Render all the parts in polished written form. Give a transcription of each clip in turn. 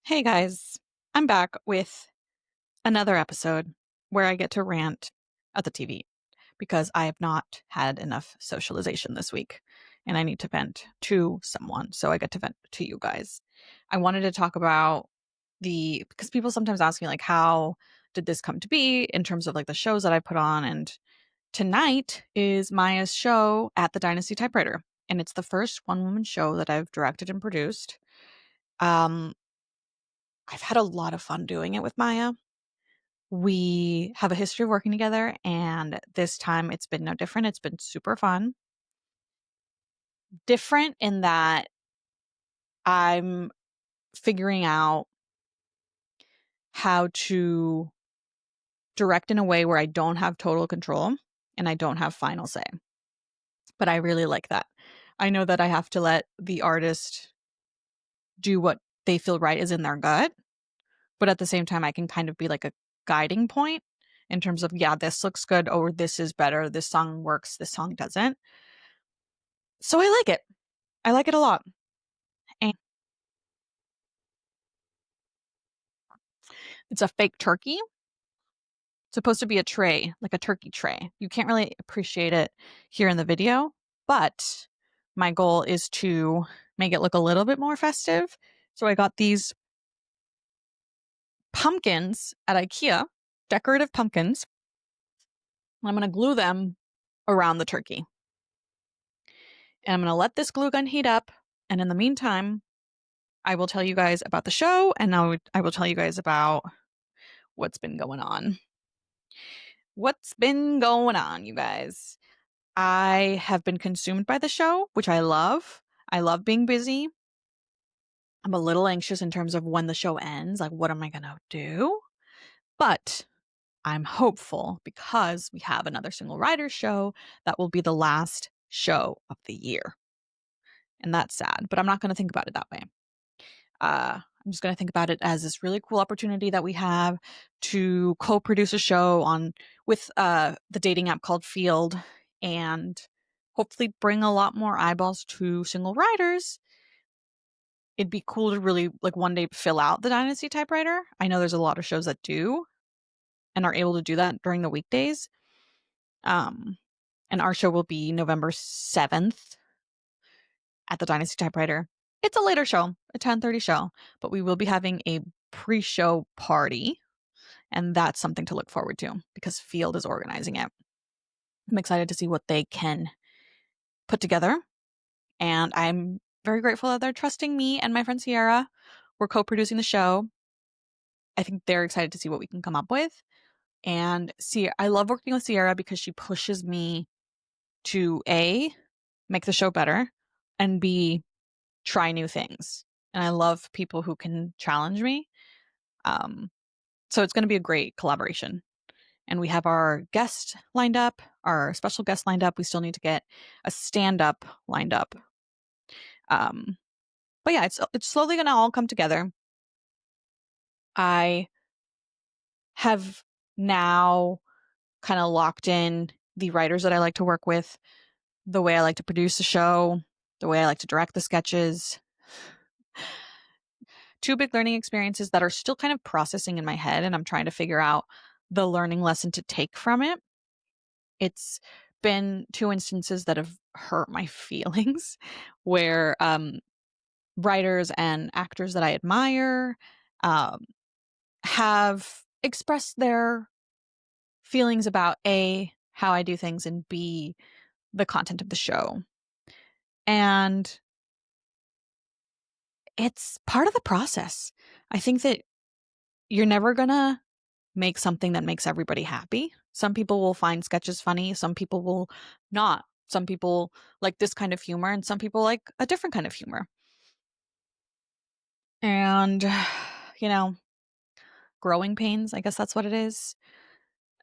Hey guys, I'm back with another episode where I get to rant at the TV because I have not had enough socialization this week and I need to vent to someone. So I get to vent to you guys. I wanted to talk about because people sometimes ask me, like, how did this come to be in terms of like the shows that I put on? And tonight is Maya's show at the Dynasty Typewriter. And it's the first one woman show that I've directed and produced. Um, I've had a lot of fun doing it with Maya. We have a history of working together, and this time it's been no different. It's been super fun. Different in that I'm figuring out how to direct in a way where I don't have total control and I don't have final say. But I really like that. I know that I have to let the artist do what they feel right is in their gut, but at the same time, I can kind of be like a guiding point in terms of, yeah, this looks good, or this is better, this song works, this song doesn't. So I like it. I like it a lot. And it's a fake turkey. It's supposed to be a tray, like a turkey tray. You can't really appreciate it here in the video, but my goal is to make it look a little bit more festive. So I got these pumpkins at IKEA, decorative pumpkins. I'm going to glue them around the turkey. And I'm going to let this glue gun heat up. And in the meantime, I will tell you guys about the show, and I will tell you guys about what's been going on. What's been going on, you guys? I have been consumed by the show, which I love. I love being busy. I'm a little anxious in terms of when the show ends. Like, what am I going to do? But I'm hopeful because we have another single rider show that will be the last show of the year. And that's sad, but I'm not going to think about it that way. I'm just going to think about it as this really cool opportunity that we have to co-produce a show with the dating app called Field, and hopefully bring a lot more eyeballs to single riders. It'd be cool to really, like, one day fill out the Dynasty Typewriter. I know there's a lot of shows that do and are able to do that during the weekdays. Um, and our show will be November 7th at the Dynasty Typewriter. It's a later show, a 10:30 show, but we will be having a pre-show party, and that's something to look forward to because Field is organizing it. I'm excited to see what they can put together, and I'm very grateful that they're trusting me and my friend Sierra. We're co-producing the show. I think they're excited to see what we can come up with. And I love working with Sierra because she pushes me to A, make the show better, and B, try new things. And I love people who can challenge me. So it's going to be a great collaboration. And we have our guest lined up, our special guest lined up. We still need to get a stand up lined up. Um, but yeah, it's slowly going to all come together. I have now kind of locked in the writers that I like to work with, the way I like to produce the show, the way I like to direct the sketches. Two big learning experiences that are still kind of processing in my head, and I'm trying to figure out the learning lesson to take from it. It's been two instances that have hurt my feelings where writers and actors that I admire um, have expressed their feelings about A, how I do things, and B, the content of the show. And it's part of the process. I think that you're never going to make something that makes everybody happy. Some people will find sketches funny, some people will not. Some people like this kind of humor, and some people like a different kind of humor. And, you know, growing pains, I guess that's what it is.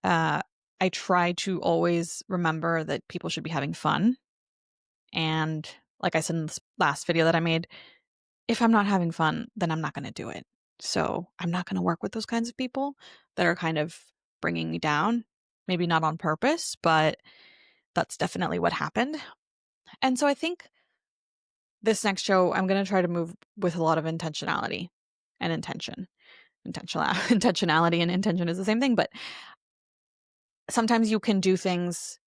Uh, I try to always remember that people should be having fun. And like I said in this last video that I made, if I'm not having fun, then I'm not going to do it. So I'm not going to work with those kinds of people that are kind of bringing me down. Maybe not on purpose, but that's definitely what happened. And so I think this next show, I'm going to try to move with a lot of intentionality. and intention. Intentionality and intention is the same thing, but sometimes you can do things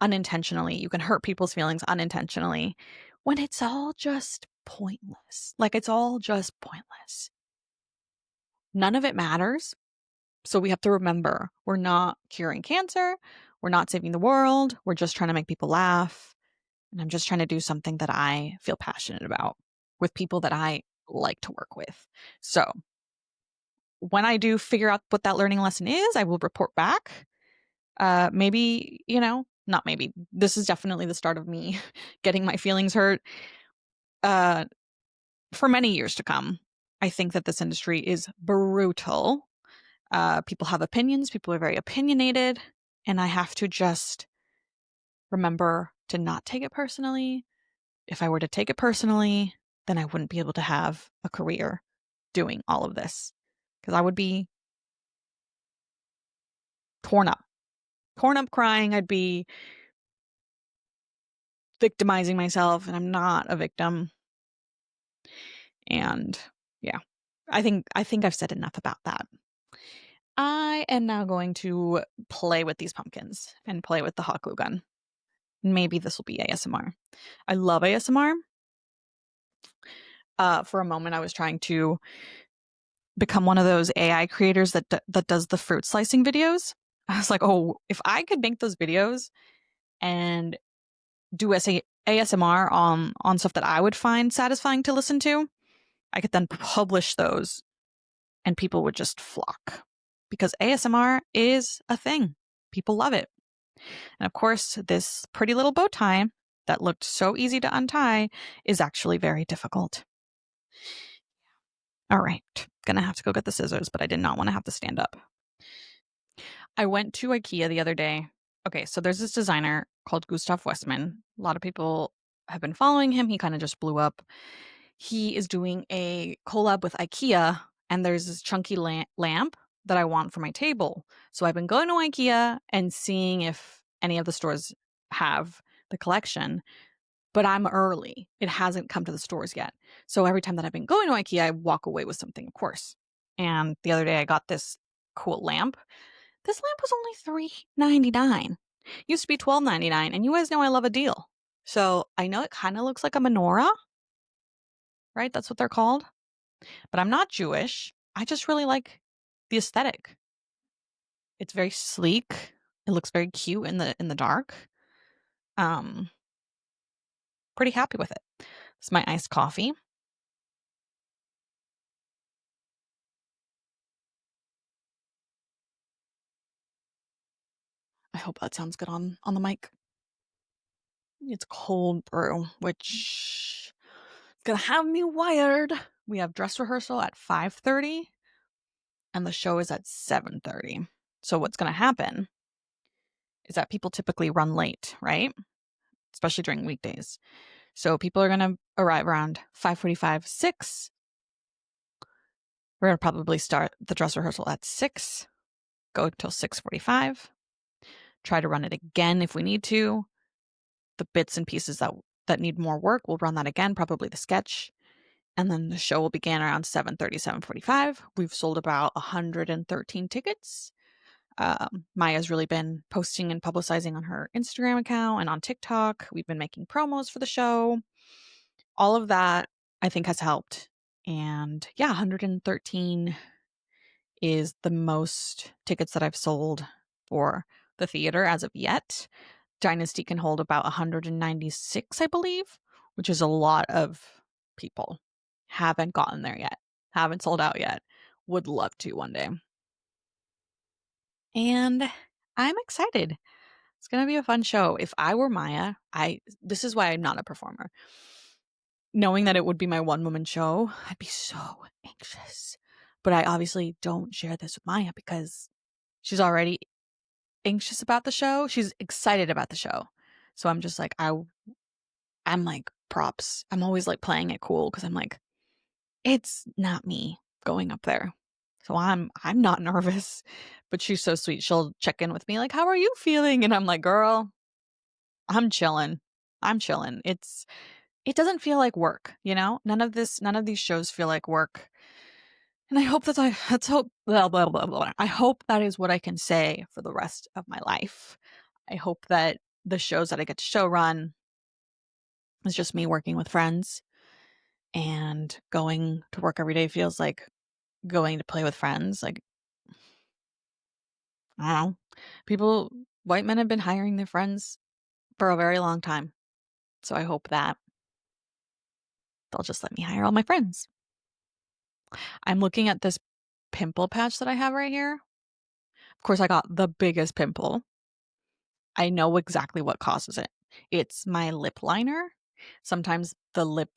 unintentionally. You can hurt people's feelings unintentionally when it's all just pointless. Like, it's all just pointless. None of it matters. So we have to remember, we're not curing cancer. We're not saving the world. We're just trying to make people laugh. And I'm just trying to do something that I feel passionate about with people that I like to work with. So when I do figure out what that learning lesson is, I will report back. Maybe, not maybe. This is definitely the start of me getting my feelings hurt for many years to come. I think that this industry is brutal. People have opinions. People are very opinionated. And I have to just remember to not take it personally. If I were to take it personally, then I wouldn't be able to have a career doing all of this because I would be torn up crying. I'd be victimizing myself, and I'm not a victim. And yeah, I think I've said enough about that. I am now going to play with these pumpkins and play with the hot glue gun. Maybe this will be ASMR. I love ASMR. For a moment, I was trying to become one of those AI creators that does the fruit slicing videos. I was like, oh, if I could make those videos and do ASMR on stuff that I would find satisfying to listen to, I could then publish those and people would just flock because ASMR is a thing. People love it. And of course, this pretty little bow tie that looked so easy to untie is actually very difficult. All right, gonna have to go get the scissors, but I did not want to have to stand up. I went to IKEA the other day. Okay, so there's this designer called Gustav Westman. A lot of people have been following him. He kind of just blew up. He is doing a collab with IKEA, and there's this chunky lamp that I want for my table. So I've been going to IKEA and seeing if any of the stores have the collection, but I'm early. It hasn't come to the stores yet. So every time that I've been going to IKEA, I walk away with something, of course. And the other day I got this cool lamp. This lamp was only $3.99. Used to be $12.99, and you guys know I love a deal. So I know it kind of looks like a menorah, right? That's what they're called. But I'm not Jewish. I just really like the aesthetic. It's very sleek. It looks very cute in the dark. Pretty happy with it. This is my iced coffee. I hope that sounds good on the mic. It's cold brew, which is gonna have me wired. We have dress rehearsal at 5:30 and the show is at 7:30. So what's gonna happen is that people typically run late, right? Especially during weekdays. So people are gonna arrive around 5:45, 6. We're gonna probably start the dress rehearsal at 6, go till 6:45. Try to run it again if we need to. The bits and pieces that need more work, we'll run that again, probably the sketch. And then the show will begin around 7:30, 7:45. We've sold about 113 tickets. Maya's really been posting and publicizing on her Instagram account and on TikTok. We've been making promos for the show. All of that, I think, has helped. And yeah, 113 is the most tickets that I've sold for the theater as of yet. Dynasty can hold about 196, I believe, which is a lot of people. Haven't gotten there yet. Haven't sold out yet. Would love to one day. And I'm excited. It's going to be a fun show. If I were Maya, this is why I'm not a performer. Knowing that it would be my one-woman show, I'd be so anxious. But I obviously don't share this with Maya because she's already anxious about the show. She's excited about the show. So I'm just like, I'm like, props. I'm always like playing it cool because I'm like, it's not me going up there. So I'm not nervous, but she's so sweet. She'll check in with me like, how are you feeling? And I'm like, girl, I'm chilling. I'm chilling. It doesn't feel like work, you know? None of these shows feel like work. And I hope let's hope blah, blah, blah, blah. I hope that is what I can say for the rest of my life. I hope that the shows that I get to show run is just me working with friends, and going to work every day feels like going to play with friends. Like, I don't know. White men have been hiring their friends for a very long time. So I hope that they'll just let me hire all my friends. I'm looking at this pimple patch that I have right here. Of course, I got the biggest pimple. I know exactly what causes it. It's my lip liner. Sometimes the lip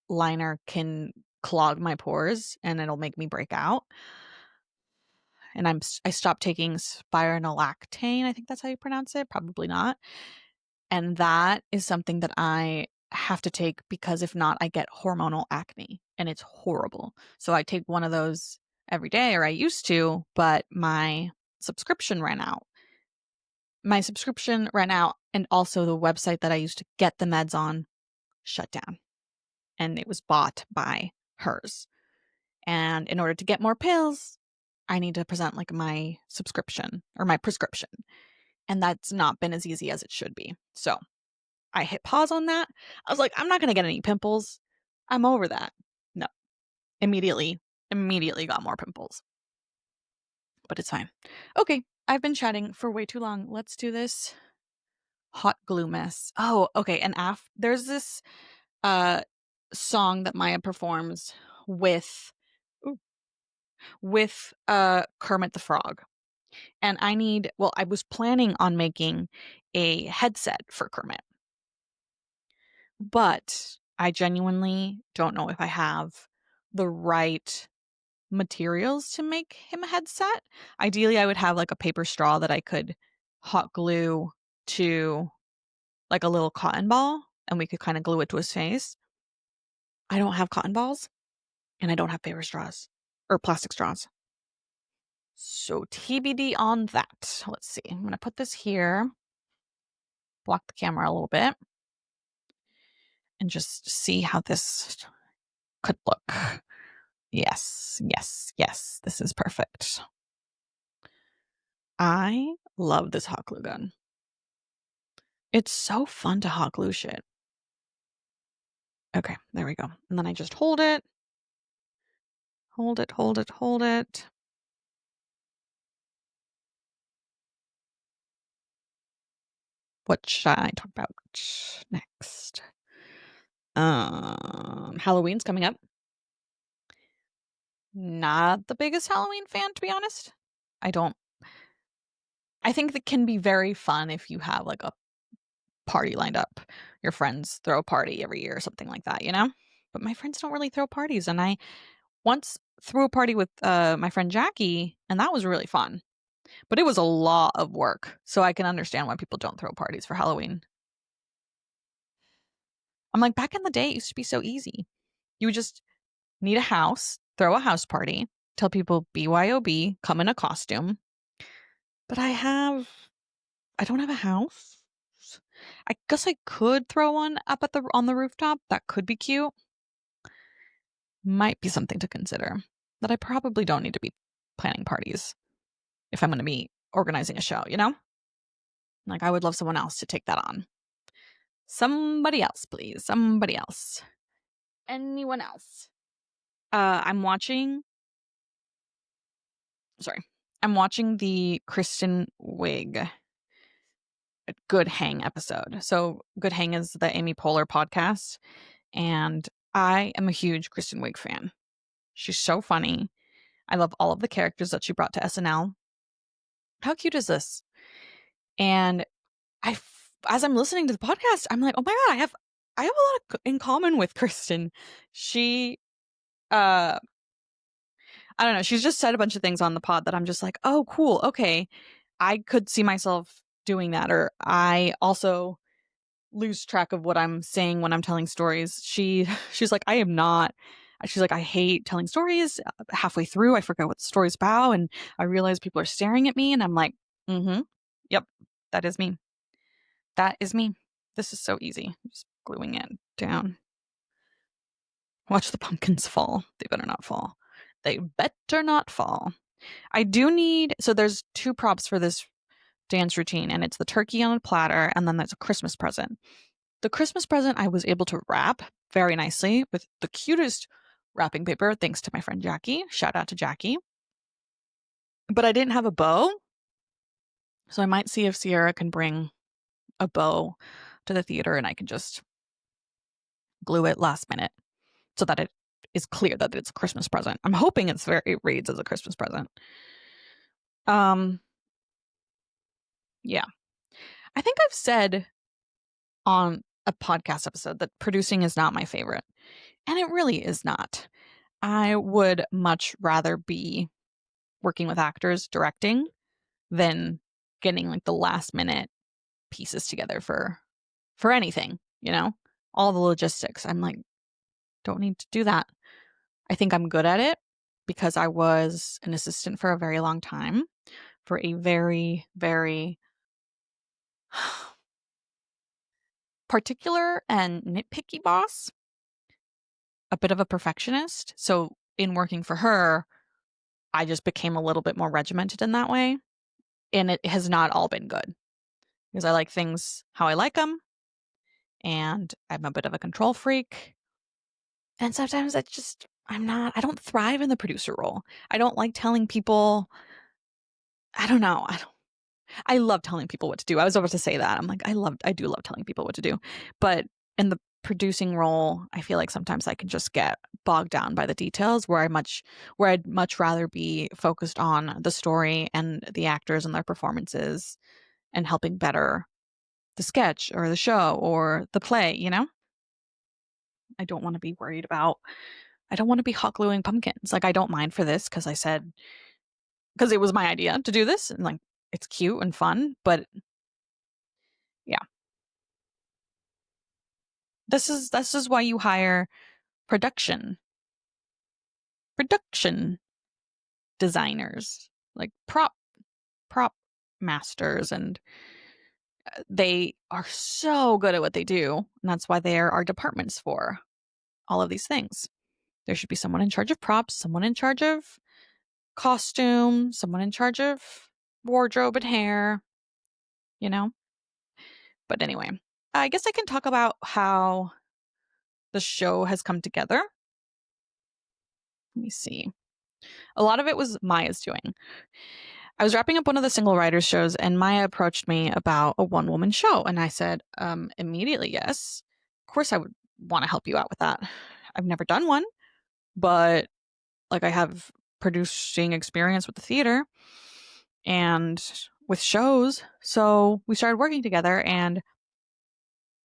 liner can clog my pores and it'll make me break out. And I stopped taking spironolactone. I think that's how you pronounce it. Probably not. And that is something that I have to take because if not, I get hormonal acne and it's horrible. So I take one of those every day, or I used to, but my subscription ran out. And also the website that I used to get the meds on shut down, and it was bought by hers. And in order to get more pills, I need to present like my subscription or my prescription. And that's not been as easy as it should be. So I hit pause on that. I was like, I'm not going to get any pimples. I'm over that. No, immediately got more pimples. But it's fine. Okay, I've been chatting for way too long. Let's do this hot glue mess. Oh, okay. And there's this uh song that Maya performs with ooh, Kermit the Frog. And I was planning on making a headset for Kermit, but I genuinely don't know if I have the right materials to make him a headset. Ideally, I would have like a paper straw that I could hot glue to like a little cotton ball and we could kind of glue it to his face. I don't have cotton balls and I don't have paper straws or plastic straws. So TBD on that. Let's see. I'm going to put this here, block the camera a little bit, and just see how this could look. Yes, yes, yes. This is perfect. I love this hot glue gun. It's so fun to hot glue shit. Okay, there we go. And then I just hold it. Hold it, hold it, hold it. What should I talk about next? Halloween's coming up. Not the biggest Halloween fan, to be honest. I think that can be very fun if you have like a party lined up. Your friends throw a party every year or something like that, you know? But my friends don't really throw parties. And I once threw a party with my friend Jackie, and that was really fun. But it was a lot of work. So I can understand why people don't throw parties for Halloween. I'm like, back in the day, it used to be so easy. You would just need a house, throw a house party, tell people BYOB, come in a costume. But I don't have a house. I guess I could throw one up on the rooftop. That could be cute. Might be something to consider. That I probably don't need to be planning parties if I'm going to be organizing a show, you know? Like, I would love someone else to take that on. Somebody else, please. Somebody else. Anyone else? I'm watching the Kristen Wiig Good Hang episode. So Good Hang is the Amy Poehler podcast, and I am a huge Kristen Wiig fan. She's so funny. I love all of the characters that she brought to SNL. How cute is this? And as I'm listening to the podcast, I'm like, oh my god, I have a lot in common with Kristen. She, I don't know. She's just said a bunch of things on the pod that I'm just like, oh, cool. Okay, I could see myself doing that. Or I also lose track of what I'm saying when I'm telling stories. She's like, I am not. She's like, I hate telling stories. Halfway through, I forget what the story's about, and I realize people are staring at me, and I'm like, yep, that is me. That is me. This is so easy. Just gluing it down. Watch the pumpkins fall. They better not fall. They better not fall. I do need, so there's 2 props for this dance routine, and it's the turkey on a platter, and then there's a Christmas present. The Christmas present I was able to wrap very nicely with the cutest wrapping paper, thanks to my friend Jackie. Shout out to Jackie. But I didn't have a bow, so I might see if Sierra can bring a bow to the theater and I can just glue it last minute so that it is clear that it's a Christmas present. I'm hoping it reads as a Christmas present. Yeah. I think I've said on a podcast episode that producing is not my favorite, and it really is not. I would much rather be working with actors directing than getting like the last minute pieces together for anything, all the logistics. I'm like, don't need to do that. I think I'm good at it because I was an assistant for a very long time for a very, very particular and nitpicky boss, a bit of a perfectionist. So in working for her, I just became a little bit more regimented in that way. And it has not all been good because I like things how I like them. And I'm a bit of a control freak. And sometimes I don't thrive in the producer role. I don't like telling people, I don't know. I love telling people what to do. I was about to say that. I'm like, I do love telling people what to do. But in the producing role, I feel like sometimes I can just get bogged down by the details where I'd much rather be focused on the story and the actors and their performances and helping better the sketch or the show or the play, I don't want to be I don't want to be hot gluing pumpkins. Like, I don't mind for this because it was my idea to do this and like it's cute and fun, but yeah. This is why you hire production designers, like prop masters, and they are so good at what they do, and that's why there are departments for all of these things. There should be someone in charge of props, someone in charge of costume, someone in charge of wardrobe and hair, you know? But anyway, I guess I can talk about how the show has come together. Let me see. A lot of it was Maya's doing. I was wrapping up one of the single writers shows and Maya approached me about a one-woman show. And I said, immediately, yes. Of course I would want to help you out with that. I've never done one, but like I have producing experience with the theater and with shows. So we started working together and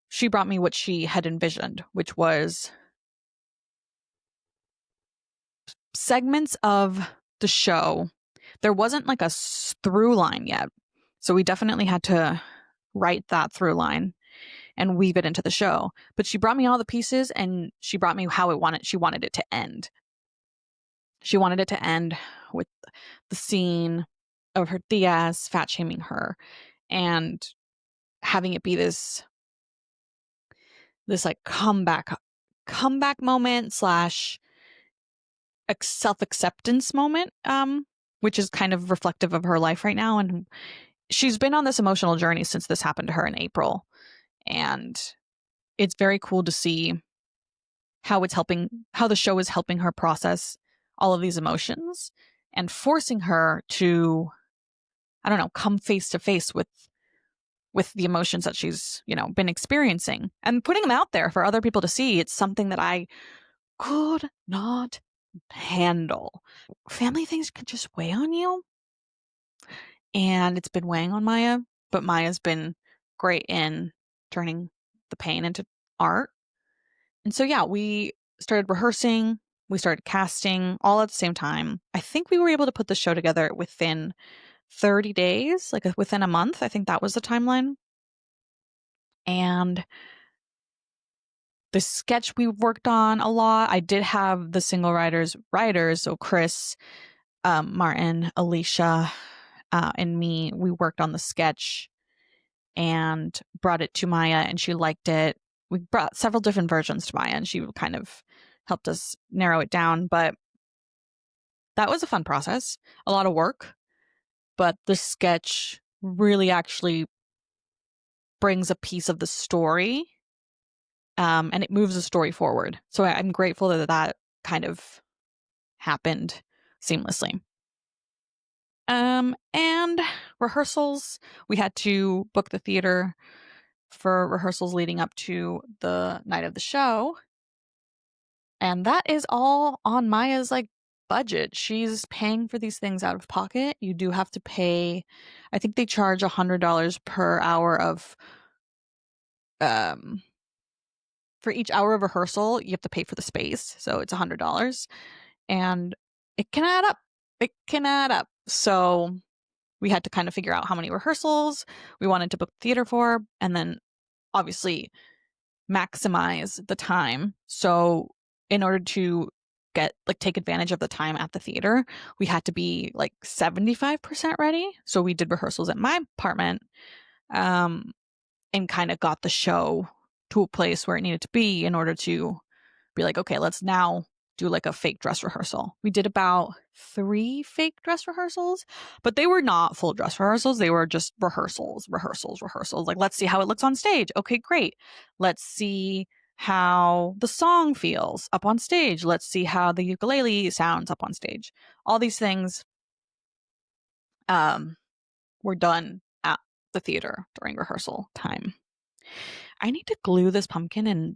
she brought me what she had envisioned, which was segments of the show. There wasn't like a through line yet. So we definitely had to write that through line and weave it into the show. But she brought me all the pieces and she brought me how she wanted it to end. She wanted it to end with the scene of her tias fat shaming her and having it be this like comeback moment slash self-acceptance moment, which is kind of reflective of her life right now. And she's been on this emotional journey since this happened to her in April. And it's very cool to see how the show is helping her process all of these emotions and forcing her to, I don't know, come face to face with the emotions that she's, been experiencing and putting them out there for other people to see. It's something that I could not handle. Family things can just weigh on you. And it's been weighing on Maya, but Maya's been great in turning the pain into art. And so, yeah, we started rehearsing, we started casting all at the same time. I think we were able to put the show together within 30 days, like within a month. I think that was the timeline. And the sketch we worked on a lot. I did have the single writers, so Chris, Martin, Alicia, and me. We worked on the sketch and brought it to Maya, and she liked it. We brought several different versions to Maya, and she kind of helped us narrow it down. But that was a fun process, a lot of work, but the sketch really actually brings a piece of the story, and it moves the story forward. So I'm grateful that that kind of happened seamlessly. And rehearsals, we had to book the theater for rehearsals leading up to the night of the show. And that is all on Maya's like budget. She's paying for these things out of pocket. You do have to pay, I think they charge $100 per hour of um for each hour of rehearsal, you have to pay for the space. So it's $100 and it can add up. It can add up. So we had to kind of figure out how many rehearsals we wanted to book theater for and then obviously maximize the time. So in order to take advantage of the time at the theater, we had to be like 75% ready. So we did rehearsals at my apartment, and kind of got the show to a place where it needed to be in order to be like, okay, let's now do like a fake dress rehearsal. We did about 3 fake dress rehearsals, but they were not full dress rehearsals. They were just rehearsals. Like, let's see how it looks on stage. Okay, great. Let's see how the song feels up on stage. Let's see how the ukulele sounds up on stage. All these things were done at the theater during rehearsal time. I need to glue this pumpkin, and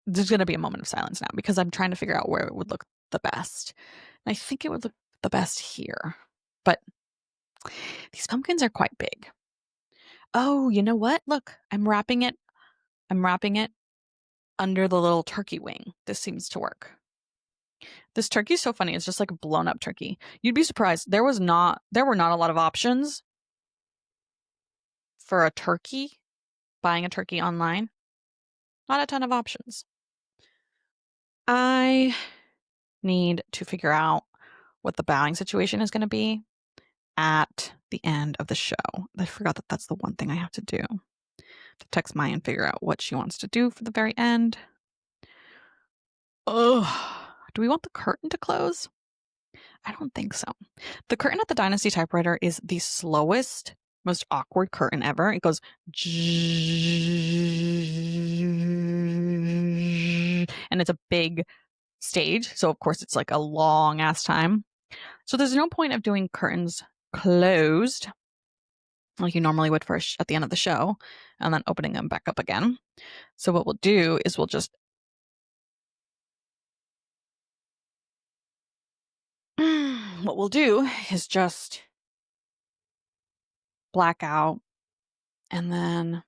there's going to be a moment of silence now because I'm trying to figure out where it would look the best. And I think it would look the best here. But these pumpkins are quite big. Oh, you know what? Look, I'm wrapping it under the little turkey wing. This seems to work. This turkey's so funny. It's just like a blown up turkey. You'd be surprised. There were not a lot of options for a turkey, buying a turkey online. Not a ton of options. I need to figure out what the bowing situation is going to be at the end of the show. I forgot that that's the one thing I have to do. To text Maya and figure out what she wants to do for the very end. Ugh. Do we want the curtain to close? I don't think so. The curtain at the Dynasty typewriter is the slowest, most awkward curtain ever. It goes and it's a big stage. So of course it's like a long ass time. So there's no point of doing curtains closed like you normally would for at the end of the show and then opening them back up again. So what we'll do is we'll just black out, and then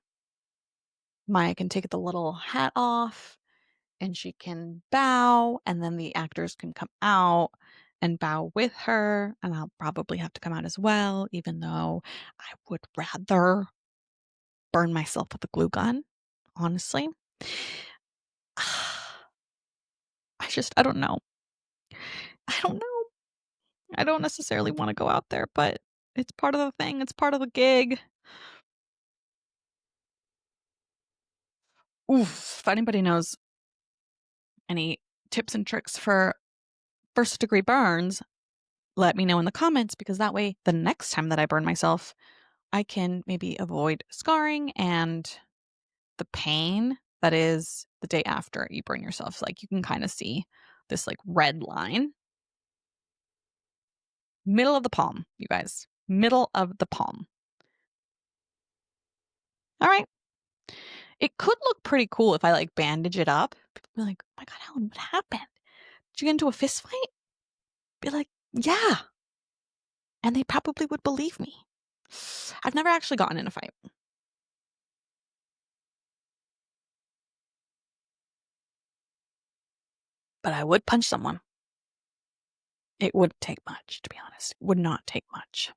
Maya can take the little hat off and she can bow, and then the actors can come out and bow with her, and I'll probably have to come out as well, even though I would rather burn myself with a glue gun, honestly. I don't know. I don't necessarily want to go out there, but it's part of the thing. It's part of the gig. Oof. If anybody knows any tips and tricks for first degree burns, let me know in the comments because that way the next time that I burn myself, I can maybe avoid scarring and the pain that is the day after you burn yourself. Like you can kind of see this like red line. Middle of the palm, you guys. Middle of the palm. All right. It could look pretty cool if I like bandage it up. People be like, oh my God, Helen, what happened? Did you get into a fist fight? Be like, yeah. And they probably would believe me. I've never actually gotten in a fight. But I would punch someone. It wouldn't take much, to be honest. It would not take much.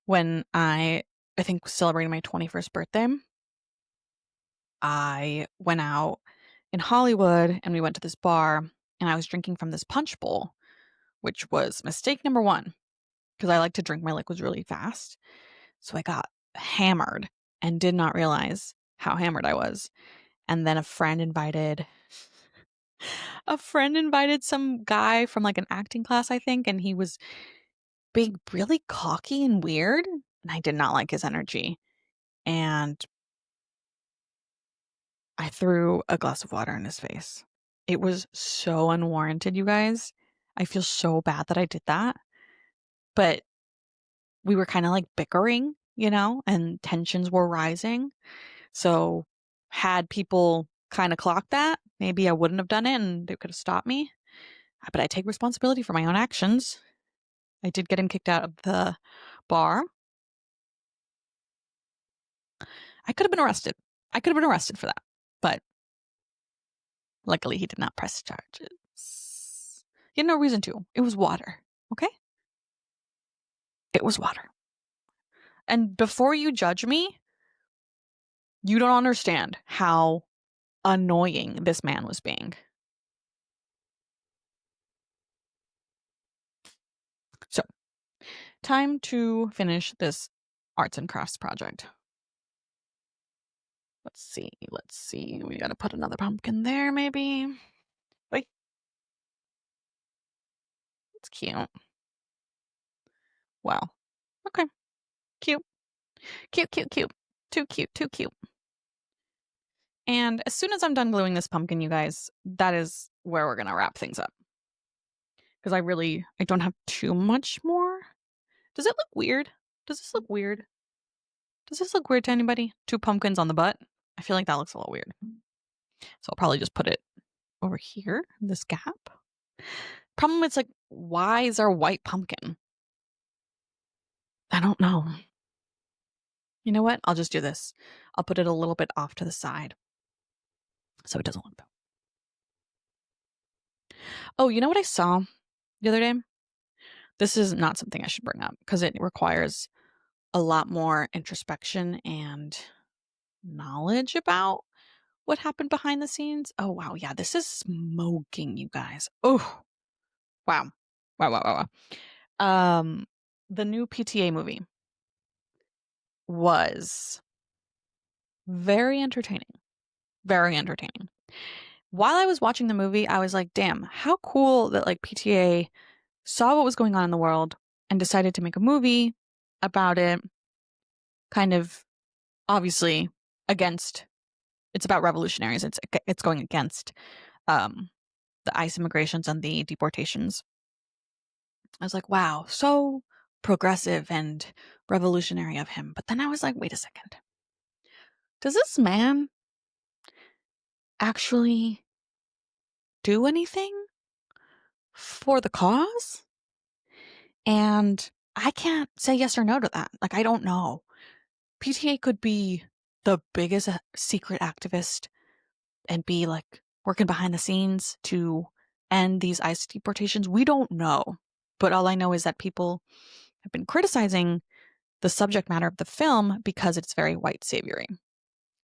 When I think celebrating my 21st birthday, I went out in Hollywood and we went to this bar and I was drinking from this punch bowl, which was mistake number 1 because I like to drink my liquids really fast. So I got hammered and did not realize how hammered I was. And then a friend invited A friend invited some guy from like an acting class, I think, and he was being really cocky and weird. And I did not like his energy. And I threw a glass of water in his face. It was so unwarranted, you guys. I feel so bad that I did that. But we were kind of like bickering, and tensions were rising. So, had people kind of clocked that, maybe I wouldn't have done it and they could have stopped me. But I take responsibility for my own actions. I did get him kicked out of the bar. I could have been arrested. I could have been arrested for that. But luckily, he did not press charges. He had no reason to. It was water. Okay? It was water. And before you judge me, you don't understand how annoying this man was being. So, time to finish this arts and crafts project. Let's see. We gotta put another pumpkin there, maybe. Wait. It's cute. Wow. Okay. Cute. Cute, cute, cute. Too cute, too cute. And as soon as I'm done gluing this pumpkin, you guys, that is where we're gonna wrap things up. Because I don't have too much more. Does it look weird? Does this look weird? Does this look weird to anybody? 2 pumpkins on the butt? I feel like that looks a little weird. So I'll probably just put it over here, this gap. Problem is, like, why is there a white pumpkin? I don't know. You know what? I'll just do this. I'll put it a little bit off to the side so it doesn't look bad. Oh, you know what I saw the other day? This is not something I should bring up because it requires a lot more introspection and knowledge about what happened behind the scenes. Oh, wow. Yeah, this is smoking, you guys. Oh, wow. Wow. The new PTA movie was very entertaining. Very entertaining. While I was watching the movie, I was like, damn, how cool that like PTA saw what was going on in the world and decided to make a movie about it, kind of obviously against it's about revolutionaries. It's going against the ICE immigrations and the deportations. I was like, wow, so progressive and revolutionary of him. But then I was like, wait a second. Does this man actually do anything for the cause? And I can't say yes or no to that. Like, I don't know. PTA could be the biggest secret activist and be like working behind the scenes to end these ICE deportations. We don't know. But all I know is that people have been criticizing the subject matter of the film because it's very white savory.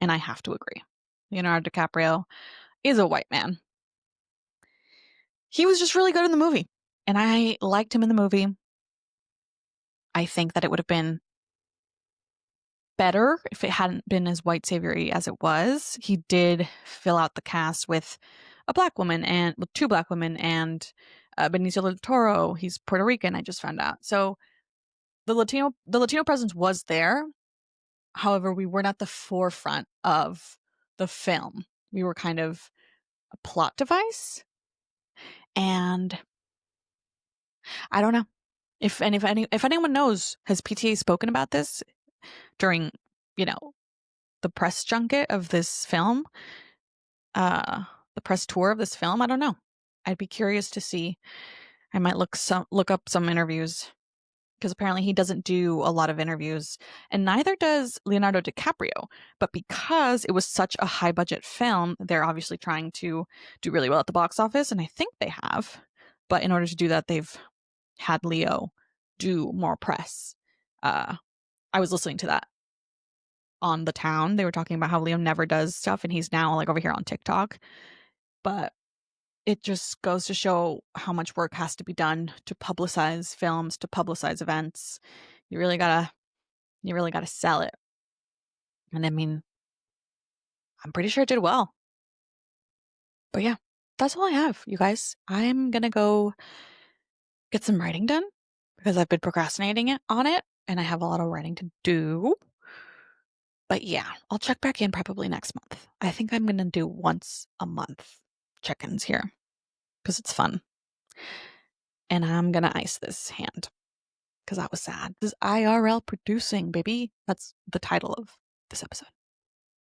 And I have to agree. Leonardo DiCaprio is a white man. He was just really good in the movie. And I liked him in the movie. I think that it would have been better if it hadn't been as white savory as it was. He did fill out the cast with a black woman and with 2 black women and Benicio del Toro. He's Puerto Rican, I just found out. So the Latino presence was there. However, we weren't at the forefront of the film. We were kind of a plot device. And I don't know. If anyone knows, has PTA spoken about this during, the press junket of this film? The press tour of this film? I don't know. I'd be curious to see. I might look up some interviews because apparently he doesn't do a lot of interviews, and neither does Leonardo DiCaprio. But because it was such a high budget film, they're obviously trying to do really well at the box office, and I think they have. But in order to do that, they've had Leo do more press. I was listening to that on The Town. They were talking about how Leo never does stuff, and he's now like over here on TikTok. But it just goes to show how much work has to be done to publicize films, to publicize events. You really gotta sell it. And I mean, I'm pretty sure it did well. But yeah, that's all I have, you guys. I'm gonna go get some writing done because I've been procrastinating on it and I have a lot of writing to do. But yeah, I'll check back in probably next month. I think I'm gonna do once a month check-ins here because it's fun. And I'm gonna ice this hand because that was sad. This is IRL producing, baby. That's the title of this episode.